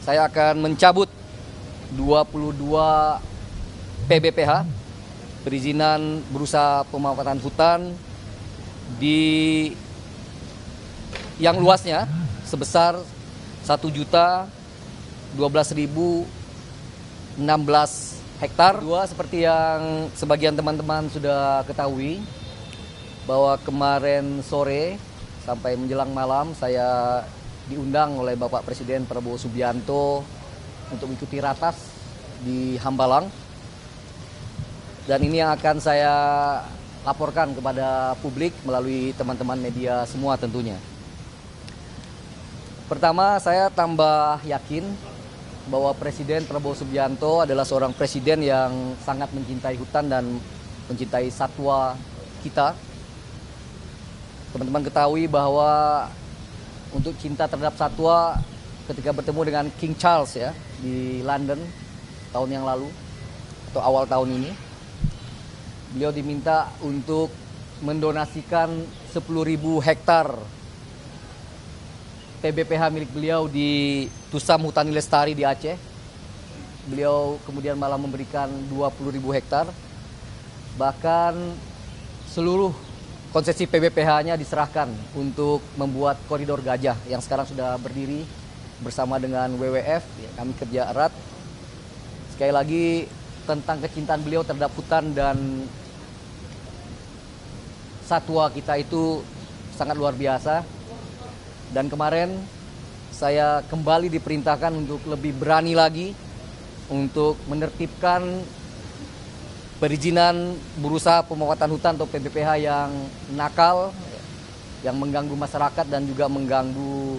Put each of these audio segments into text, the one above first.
saya akan mencabut 22 PBPH, perizinan berusaha pemanfaatan hutan di yang luasnya sebesar 1.012.016 hektar. Dua, seperti yang sebagian teman-teman sudah ketahui, bahwa kemarin sore sampai menjelang malam saya diundang oleh Bapak Presiden Prabowo Subianto untuk mengikuti ratas di Hambalang. Dan ini yang akan saya laporkan kepada publik melalui teman-teman media semua tentunya. Pertama, saya tambah yakin bahwa Presiden Prabowo Subianto adalah seorang presiden yang sangat mencintai hutan dan mencintai satwa kita. Teman-teman ketahui bahwa untuk cinta terhadap satwa, ketika bertemu dengan King Charles ya di London tahun yang lalu atau awal tahun ini, beliau diminta untuk mendonasikan 10.000 hektar PBPH milik beliau di Tusam Hutani Lestari di Aceh. Beliau kemudian malah memberikan 20.000 hektar. Bahkan seluruh konsesi PBPH-nya diserahkan untuk membuat koridor gajah yang sekarang sudah berdiri bersama dengan WWF. Kami kerja erat. Sekali lagi tentang kecintaan beliau terhadap hutan dan satwa kita itu sangat luar biasa. Dan kemarin saya kembali diperintahkan untuk lebih berani lagi untuk menertibkan perizinan berusaha pemanfaatan hutan atau PBPH yang nakal, yang mengganggu masyarakat dan juga mengganggu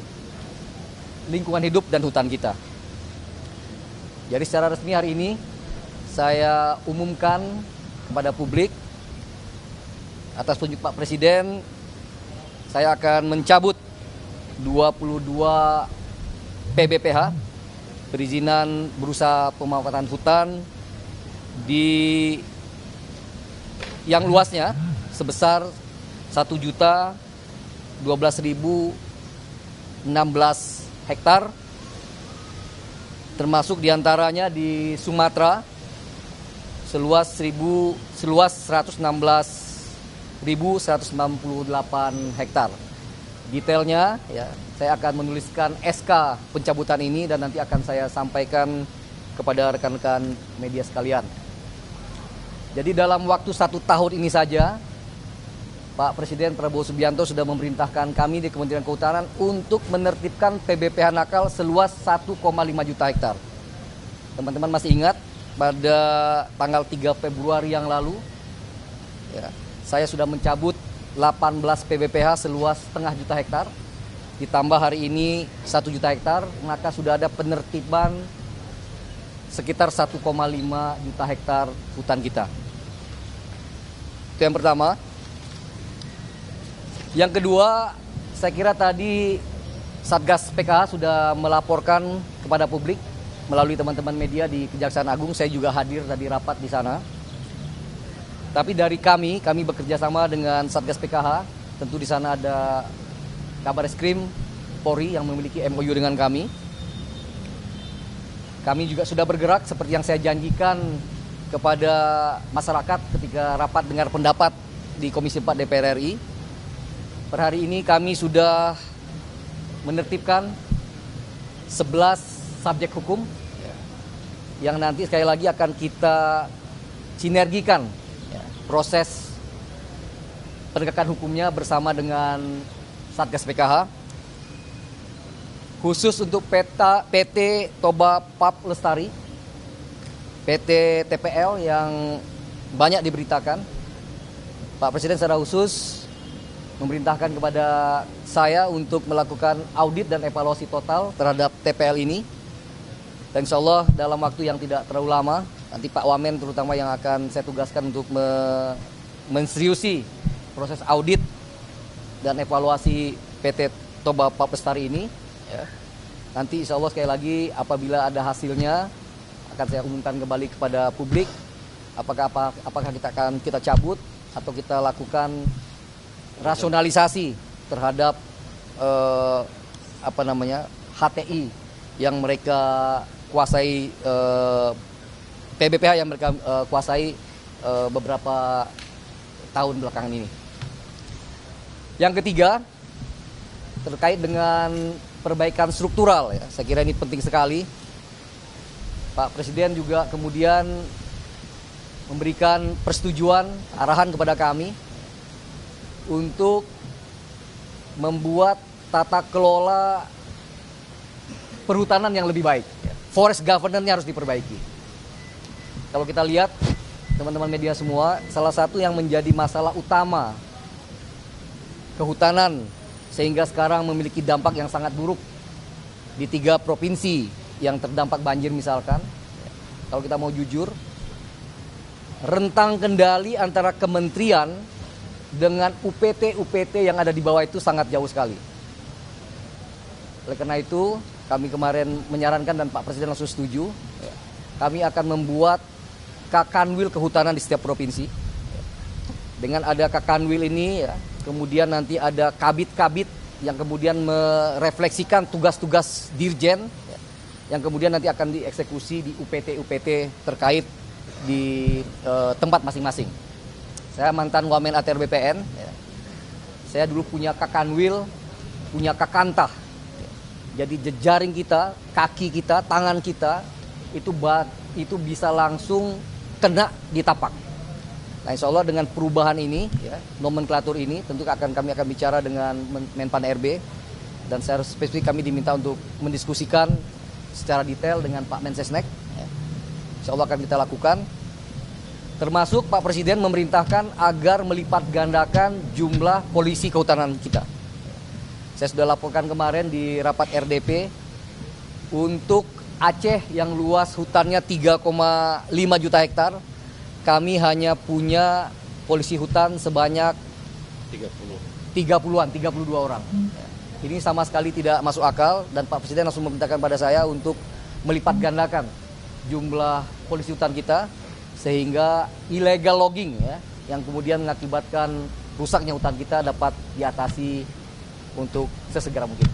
lingkungan hidup dan hutan kita. Jadi secara resmi hari ini saya umumkan kepada publik atas tunjuk Pak Presiden, saya akan mencabut 22 PBPH, perizinan berusaha pemanfaatan hutan di yang luasnya sebesar 1.012.016 hektar, termasuk diantaranya di Sumatera seluas 116.198 hektar. Detailnya ya, saya akan menuliskan SK pencabutan ini dan nanti akan saya sampaikan kepada rekan-rekan media sekalian. Jadi dalam waktu 1 tahun ini saja, Pak Presiden Prabowo Subianto sudah memerintahkan kami di Kementerian Kehutanan untuk menertibkan PBPH nakal seluas 1,5 juta hektar. Teman-teman masih ingat pada tanggal 3 Februari yang lalu, ya, saya sudah mencabut 18 PBPH seluas setengah juta hektar. Ditambah hari ini 1 juta hektar, maka sudah ada penertiban sekitar 1,5 juta hektar hutan kita. Itu yang pertama. Yang kedua, saya kira tadi Satgas PKH sudah melaporkan kepada publik melalui teman-teman media di Kejaksaan Agung. Saya juga hadir tadi rapat di sana. Tapi dari kami bekerja sama dengan Satgas PKH. Tentu di sana ada Kabareskrim Polri yang memiliki MOU dengan kami. Kami juga sudah bergerak seperti yang saya janjikan kepada masyarakat ketika rapat dengar pendapat di Komisi 4 DPR RI. Per hari ini kami sudah menertibkan 11 subjek hukum yang nanti sekali lagi akan kita sinergikan proses penegakan hukumnya bersama dengan Satgas PKH. Khusus untuk PT Toba Pap Lestari, PT TPL yang banyak diberitakan, Pak Presiden secara khusus memerintahkan kepada saya untuk melakukan audit dan evaluasi total terhadap TPL ini. Dan insya Allah dalam waktu yang tidak terlalu lama, nanti Pak Wamen terutama yang akan saya tugaskan untuk menseriusi proses audit dan evaluasi PT Toba Pap Lestari ini. Ya. Nanti insya Allah sekali lagi apabila ada hasilnya akan saya umumkan kembali kepada publik apakah kita cabut atau kita lakukan rasionalisasi terhadap HTI yang mereka kuasai, PBPH yang mereka kuasai beberapa tahun belakangan ini. Yang ketiga, terkait dengan perbaikan struktural, ya, saya kira ini penting sekali. Pak Presiden juga kemudian memberikan persetujuan, arahan kepada kami untuk membuat tata kelola perhutanan yang lebih baik. Forest governance-nya harus diperbaiki. Kalau kita lihat, teman-teman media semua, salah satu yang menjadi masalah utama kehutanan sehingga sekarang memiliki dampak yang sangat buruk di 3 provinsi yang terdampak banjir misalkan. Kalau kita mau jujur, rentang kendali antara kementerian dengan UPT yang ada di bawah itu sangat jauh sekali. Oleh karena itu, kami kemarin menyarankan dan Pak Presiden langsung setuju, kami akan membuat Kakanwil kehutanan di setiap provinsi. Dengan ada Kakanwil ini, ya, kemudian nanti ada kabit-kabit yang kemudian merefleksikan tugas-tugas dirjen, ya, yang kemudian nanti akan dieksekusi di UPT terkait di tempat masing-masing. Saya mantan Wamen ATR BPN, ya. Saya dulu punya Kakanwil, punya Kakantah. Jadi jejaring kita, kaki kita, tangan kita itu bisa langsung kena di tapak. Nah, insya Allah dengan perubahan ini, ya, nomenklatur ini, tentu kami akan bicara dengan Menpan RB, dan secara spesifik kami diminta untuk mendiskusikan secara detail dengan Pak Mensesnek. Ya. Insya Allah akan kita lakukan. Termasuk Pak Presiden memerintahkan agar melipat gandakan jumlah polisi kehutanan kita. Saya sudah laporkan kemarin di rapat RDP untuk Aceh yang luas hutannya 3,5 juta hektar. Kami hanya punya polisi hutan sebanyak 32 orang. Ini sama sekali tidak masuk akal dan Pak Presiden langsung memerintahkan pada saya untuk melipat gandakan jumlah polisi hutan kita sehingga illegal logging, ya, yang kemudian mengakibatkan rusaknya hutan kita dapat diatasi untuk sesegera mungkin.